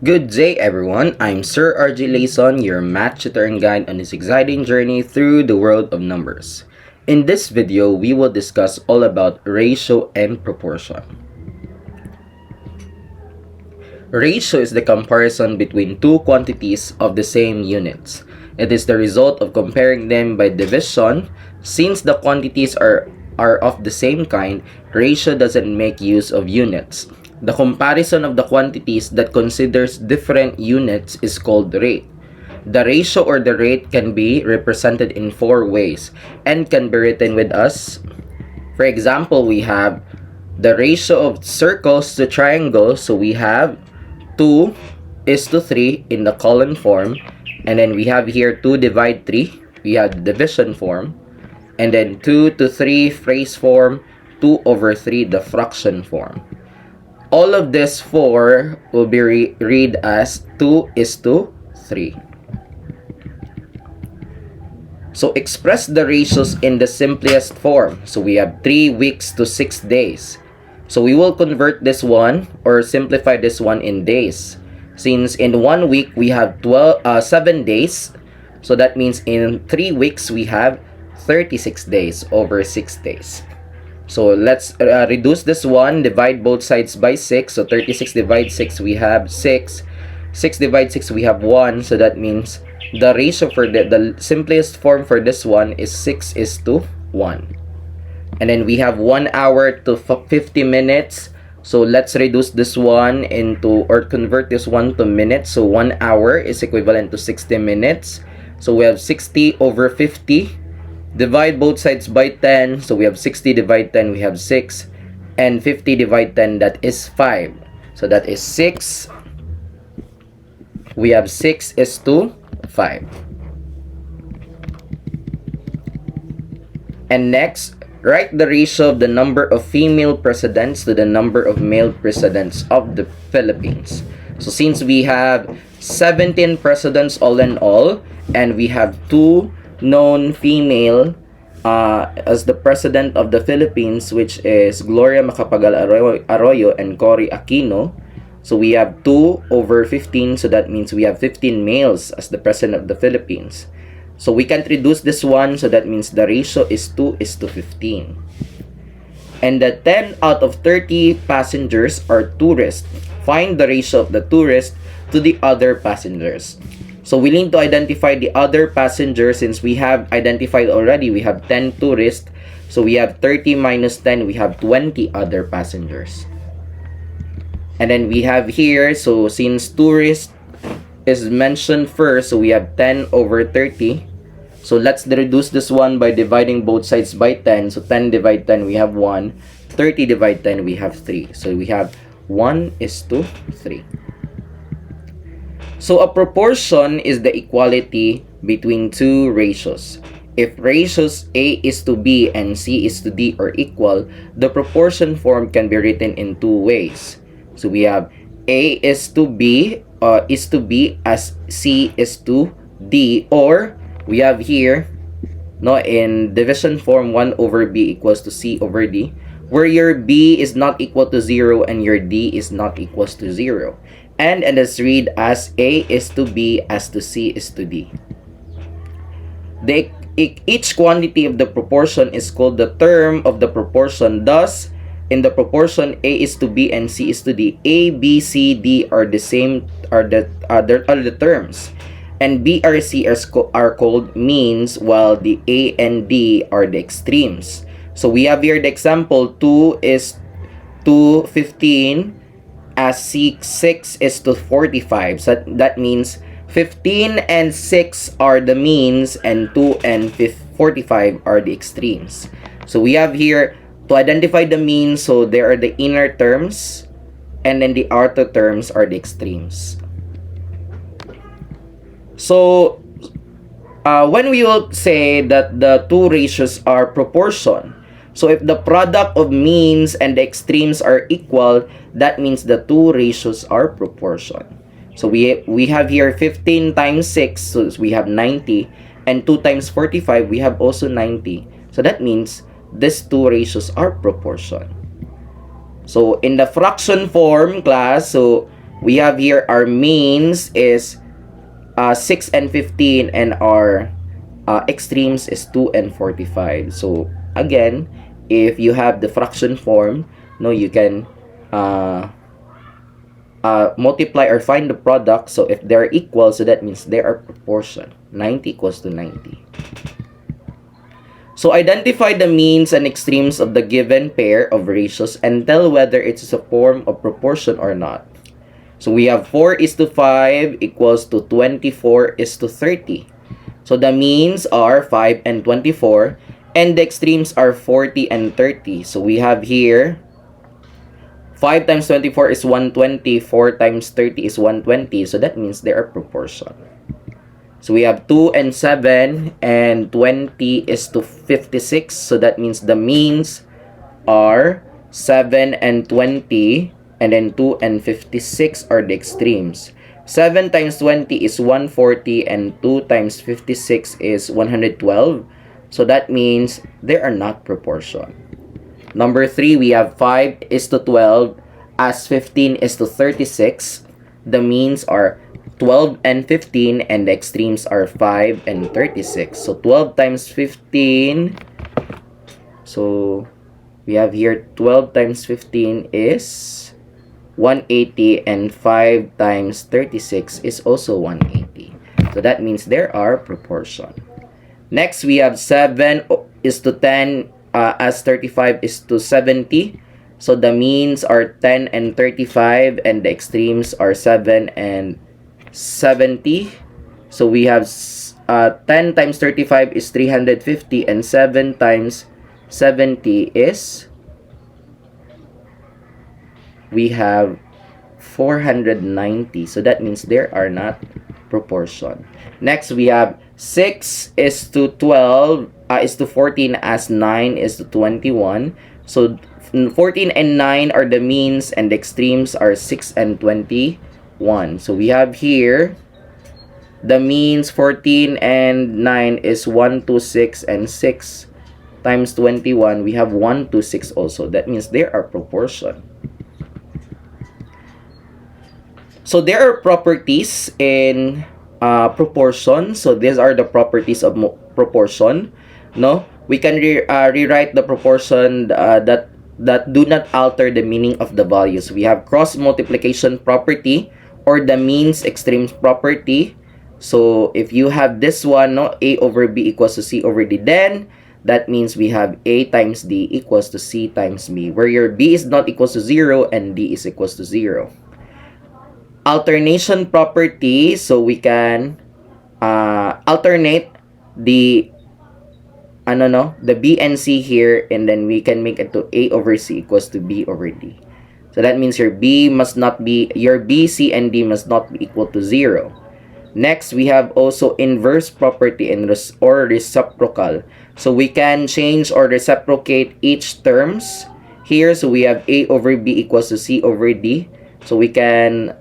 Good day, everyone. I'm Sir RJ Layson, your math tutor and guide on this exciting journey through the world of numbers. In this video, we will discuss all about ratio and proportion. Ratio is the comparison between two quantities of the same units. It is the result of comparing them by division. Since the quantities are of the same kind, ratio doesn't make use of units. The comparison of the quantities that considers different units is called rate. The ratio or the rate can be represented in four ways and can be written with us. For example, we have the ratio of circles to triangles. So we have 2:3 in the column form. And then we have here 2 divide 3. We have the division form. And then 2:3 phrase form, 2/3 the fraction form. All of this 4 will be read as 2:3. So express the ratios in the simplest form. So we have 3 weeks to 6 days. So we will convert this one or simplify this one in days. Since in 1 week we have 7 days. So that means in 3 weeks we have 36 days over 6 days. So let's reduce this one, divide both sides by 6. So 36 divide 6, we have 6. 6 divide 6, we have 1. So that means the ratio for the simplest form for this one is 6:1. And then we have 1 hour to 50 minutes. So let's reduce this one into, or convert this one to minutes. So 1 hour is equivalent to 60 minutes. So we have 60/50. Divide both sides by 10. So we have 60 divide 10, we have 6. And 50 divide 10, that is 5. So that is 6. We have 6:5. And next, write the ratio of the number of female presidents to the number of male presidents of the Philippines. So since we have 17 presidents all in all, and we have 2 known female as the president of the Philippines, which is Gloria Macapagal Arroyo and Cory Aquino. So we have 2/15, so that means we have 15 males as the president of the Philippines. So we can't reduce this one, so that means the ratio is 2:15. And the 10 out of 30 passengers are tourists. Find the ratio of the tourists to the other passengers. So we need to identify the other passengers. Since we have identified already, we have 10 tourists. So we have 30 minus 10, we have 20 other passengers. And then we have here, so since tourist is mentioned first, so we have 10/30. So let's reduce this one by dividing both sides by 10. So 10 divide 10, we have 1. 30 divide 10, we have 3. So we have 1:3. So a proportion is the equality between two ratios. If ratios A is to B and C is to D are equal, the proportion form can be written in two ways. So we have A is to B as C is to D, or we have here in division form 1/B equals to C/D, where your B is not equal to 0 and your D is not equals to 0. And let's read as A is to B as to C is to D. Each quantity of the proportion is called the term of the proportion. Thus, in the proportion A is to B and C is to D, A, B, C, D are the same, are the terms. And B or C are called means, while the A and D are the extremes. So we have here the example, 2 is to 15 as 6 is to 45. So that means 15 and 6 are the means and 2 and 45 are the extremes. So we have here to identify the means, so there are the inner terms and then the outer terms are the extremes. So when we will say that the two ratios are proportion, so if the product of means and the extremes are equal, that means the two ratios are proportion. So we have here 15 times 6, so we have 90, and 2 times 45, we have also 90. So that means these two ratios are proportion. So in the fraction form class, so we have here our means is 6 and 15, and our extremes is 2 and 45. So again, if you have the fraction form, no, you can multiply or find the product. So if they're equal, so that means they are proportion. 90 equals to 90. So identify the means and extremes of the given pair of ratios and tell whether it is a form of proportion or not. So we have 4:5 equals to 24:30. So the means are 5 and 24, and the extremes are 40 and 30. So we have here 5 times 24 is 120, 4 times 30 is 120. So that means they are proportion. So we have 2 and 7, and 20 is to 56. So that means the means are 7 and 20, and then 2 and 56 are the extremes. 7 times 20 is 140, and 2 times 56 is 112. So that means they are not proportion. Number 3, we have 5:12 as 15:36. The means are 12 and 15, and the extremes are 5 and 36. So 12 times 15. So we have here 12 times 15 is 180, and 5 times 36 is also 180. So that means there are proportion. Next, we have 7:10 as 35:70. So the means are 10 and 35, and the extremes are 7 and 70. So we have 10 times 35 is 350, and 7 times 70 is, we have 490. So that means there are not proportion. Next, we have 6:12 is to 14 as 9:21. So 14 and 9 are the means, and the extremes are 6 and 21. So we have here the means 14 and 9 is 126, and 6 times 21 we have 126 also. That means there are proportion. So there are properties in proportion. So these are the properties of proportion. No, we can rewrite the proportion that do not alter the meaning of the values. We have cross multiplication property, or the means extremes property. So if you have this one, no, A over B equals to C over D, then that means we have A times D equals to C times B, where your B is not equals to 0 and D is equals to 0. Alternation property, so we can alternate the the B and C here, and then we can make it to A over C equals to B over D. So that means your B, C, and D must not be equal to 0. Next, we have also inverse property or reciprocal. So we can change or reciprocate each terms here. So we have A over B equals to C over D. So we can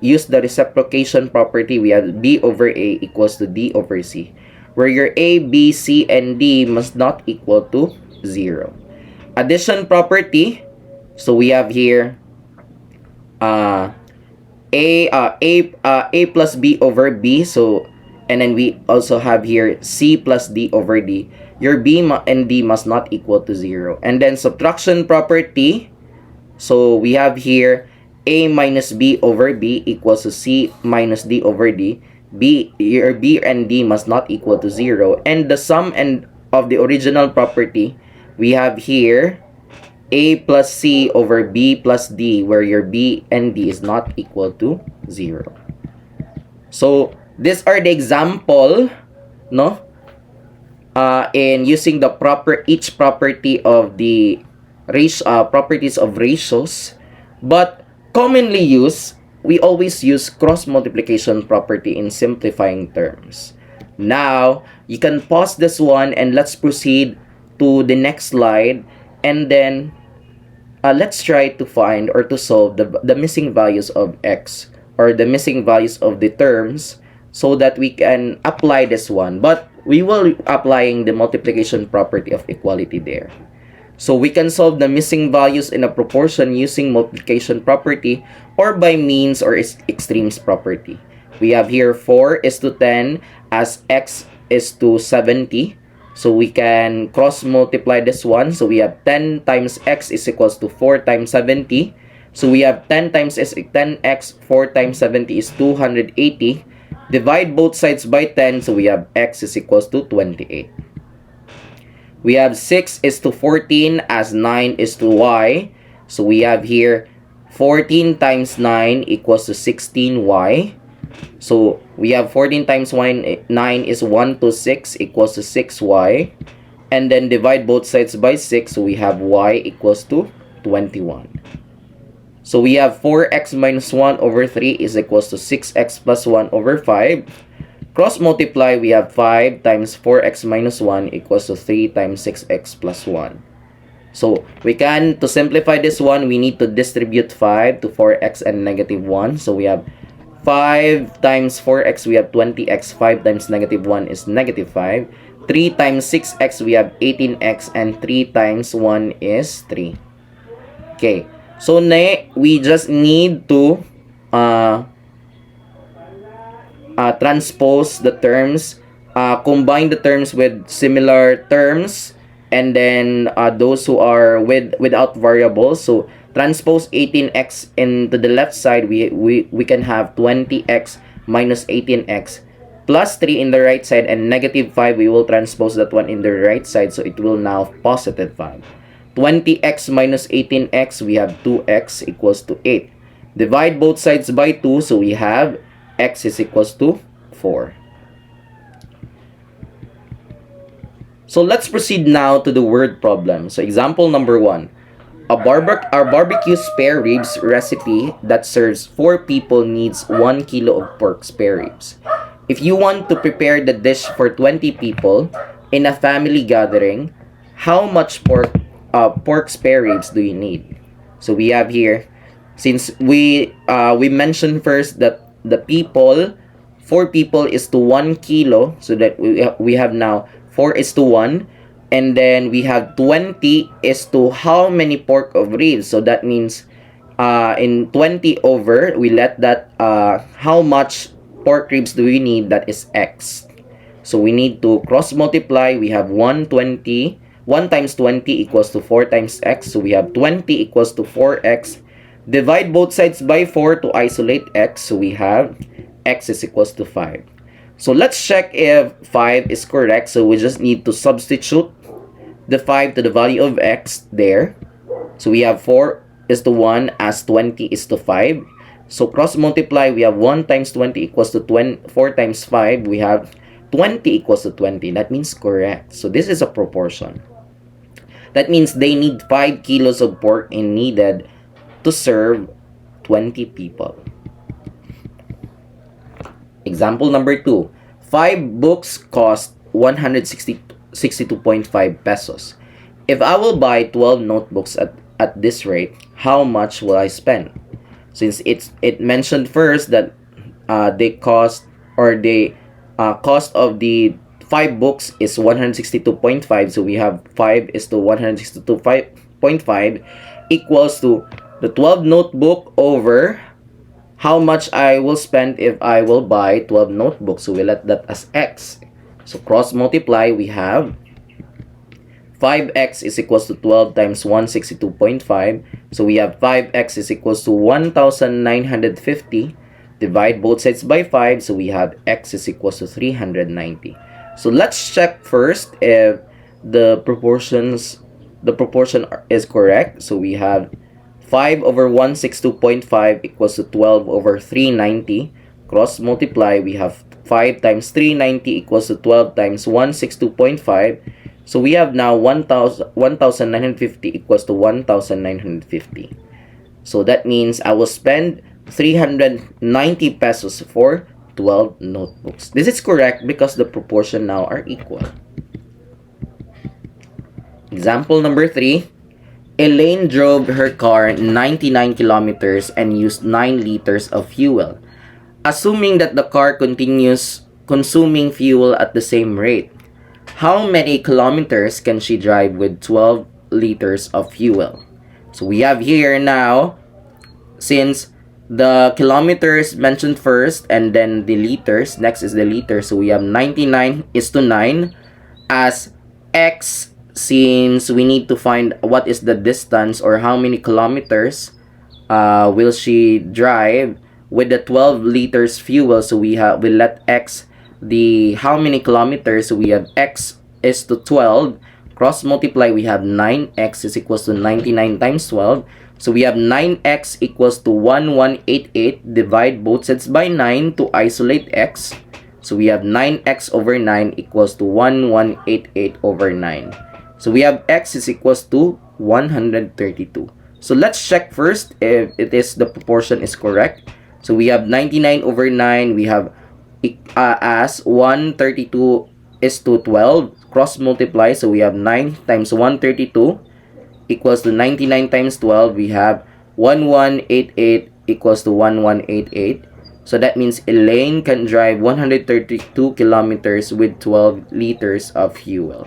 use the reciprocation property. We have B over A equals to D over C, where your A, B, C, and D must not equal to 0. Addition property. So we have here A plus B over B. So, and then we also have here C plus D over D. Your B and D must not equal to 0. And then subtraction property. So we have here A minus B over B equals to C minus D over D. Your B and D must not equal to 0. And the sum of the original property, we have here A plus C over B plus D, where your B and D is not equal to 0. So these are the example, no, in using the each property of the properties of ratios. But commonly used, we always use cross multiplication property in simplifying terms. Now you can pause this one and let's proceed to the next slide, and then let's try to find or to solve the missing values of x, or the missing values of the terms, so that we can apply this one. But we will applying the multiplication property of equality there. So we can solve the missing values in a proportion using multiplication property or by means or extremes property. We have here 4 is to 10 as x is to 70. So we can cross multiply this one. So we have 10 times x is equals to 4 times 70. So we have 10 times 10x, 4 times 70 is 280. Divide both sides by 10. So we have x is equals to 28. We have 6 is to 14 as 9 is to y. So we have here 14 times 9 equals to 16y. So we have 14 times 9 is 1 to 6 equals to 6y. And then divide both sides by 6. So we have y equals to 21. So we have 4x minus 1 over 3 is equals to 6x plus 1 over 5. Cross multiply, we have 5 times 4x minus 1 equals to 3 times 6x plus 1. So we can, to simplify this one, we need to distribute 5 to 4x and negative 1. So we have 5 times 4x, we have 20x. 5 times negative 1 is negative 5. 3 times 6x, we have 18x. And 3 times 1 is 3. Okay. So we just need to transpose the terms, combine the terms with similar terms, and then those who are without variables. So transpose 18x into the left side, we can have 20x minus 18x plus 3 in the right side, and negative 5, we will transpose that one in the right side, so it will now positive 5. 20x minus 18x, we have 2x equals to 8. Divide both sides by 2, so we have x is equals to 4. So let's proceed now to the word problem. So example number 1. Our barbecue spare ribs recipe that serves 4 people needs 1 kilo of pork spare ribs. If you want to prepare the dish for 20 people in a family gathering, how much pork spare ribs do you need? So we have here, since we mentioned first that the people, 4 people is to 1 kilo, so that we have now 4 is to 1, and then we have 20 is to how many pork of ribs. So that means in 20 over, we let that how much pork ribs do we need, that is x. So we need to cross multiply. We have 1 times 20 equals to 4 times x. So we have 20 equals to 4x. Divide both sides by 4 to isolate x. So we have x is equals to 5. So let's check if 5 is correct. So we just need to substitute the 5 to the value of x there. So we have 4 is to 1 as 20 is to 5. So cross multiply, we have 1 times 20 equals to 4 times 5. We have 20 equals to 20. That means correct. So this is a proportion. That means they need 5 kilos of pork and needed to serve 20 people. Example number 2. 5 books cost 162.5 pesos. If I will buy 12 notebooks at this rate, how much will I spend? Since it mentioned first that the cost of the 5 books is 162.5, so we have 5 is to 162.5 equals to the 12 notebook over how much I will spend if I will buy 12 notebooks. So we let that as x. So cross multiply, we have 5x is equals to 12 times 162.5. So we have 5x is equals to 1,950. Divide both sides by 5. So we have x is equals to 390. So let's check first if the proportion is correct. So we have 5 over 162.5 equals to 12 over 390. Cross multiply, we have 5 times 390 equals to 12 times 162.5. So we have now 1,950 equals to 1,950. So that means I will spend 390 pesos for 12 notebooks. This is correct because the proportion now are equal. Example number 3. Elaine drove her car 99 kilometers and used 9 liters of fuel. Assuming that the car continues consuming fuel at the same rate, how many kilometers can she drive with 12 liters of fuel. So we have here now, since the kilometers mentioned first and then the liters, next is the liters. So we have 99:9 as X, since we need to find what is the distance or how many kilometers will she drive with the 12 liters fuel. So we let X the how many kilometers. So we have X is to 12, cross multiply, we have 9x is equals to 99 times 12. So we have 9x equals to 1188. Divide both sides by 9 to isolate x. So we have 9x over 9 equals to 1188 over 9. So we have x is equals to 132. So let's check first if the proportion is correct. So we have 99 over 9. We have as 132 is to 12. Cross multiply. So we have 9 times 132 equals to 99 times 12. We have 1188 equals to 1188. So that means Elaine can drive 132 kilometers with 12 liters of fuel.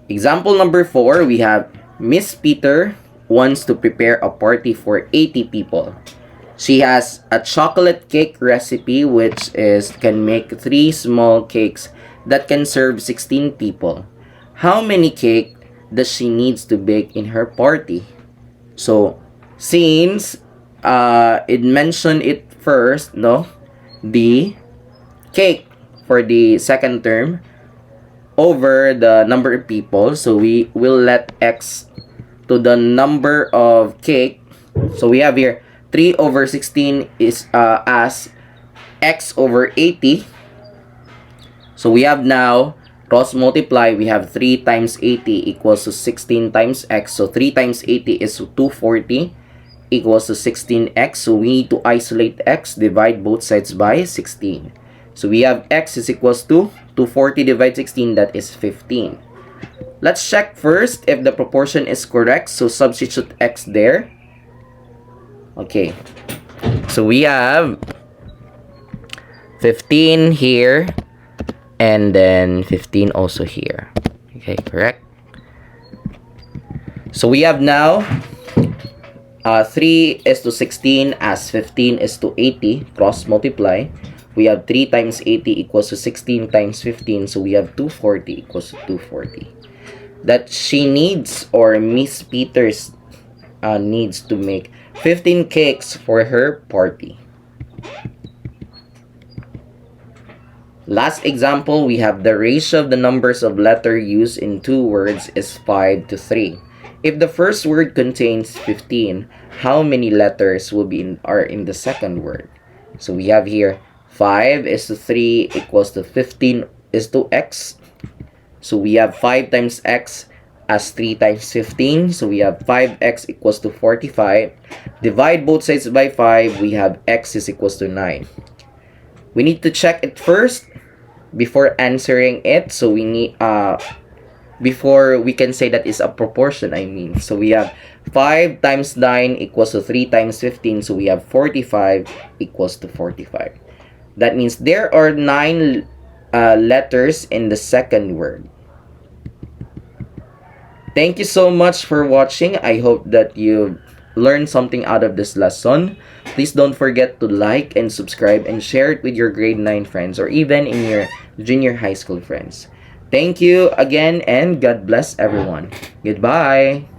Example number 4, we have Miss Peter wants to prepare a party for 80 people. She has a chocolate cake recipe which can make 3 small cakes that can serve 16 people. How many cake does she needs to bake in her party? So since it mentioned it first, no, the cake for the second term over the number of people, so we will let x to the number of cake. So we have here 3 over 16 is as x over 80. So we have now cross multiply, we have 3 times 80 equals to 16 times x. So 3 times 80 is 240 equals to 16x. So we need to isolate x, divide both sides by 16. So we have x is equals to 240 divided 16, that is 15. Let's check first if the proportion is correct. So substitute x there. Okay. So we have 15 here and then 15 also here. Okay, correct. So we have now 3 is to 16 as 15 is to 80. Cross multiply. We have 3 times 80 equals to 16 times 15. So we have 240 equals to 240. That she needs, or Miss Peters needs to make 15 cakes for her party. Last example, we have the ratio of the numbers of letter used in 2 words is 5 to 3. If the first word contains 15, how many letters will be are in the second word? So we have here 5 is to 3 equals to 15 is to x. So we have 5 times x as 3 times 15. So we have 5x equals to 45. Divide both sides by 5. We have x is equals to 9. We need to check it first before answering it. So we need before we can say that is a proportion, I mean. So we have 5 times 9 equals to 3 times 15. So we have 45 equals to 45. That means there are 9 letters in the second word. Thank you so much for watching. I hope that you learned something out of this lesson. Please don't forget to like and subscribe and share it with your grade 9 friends or even in your junior high school friends. Thank you again and God bless everyone. Goodbye.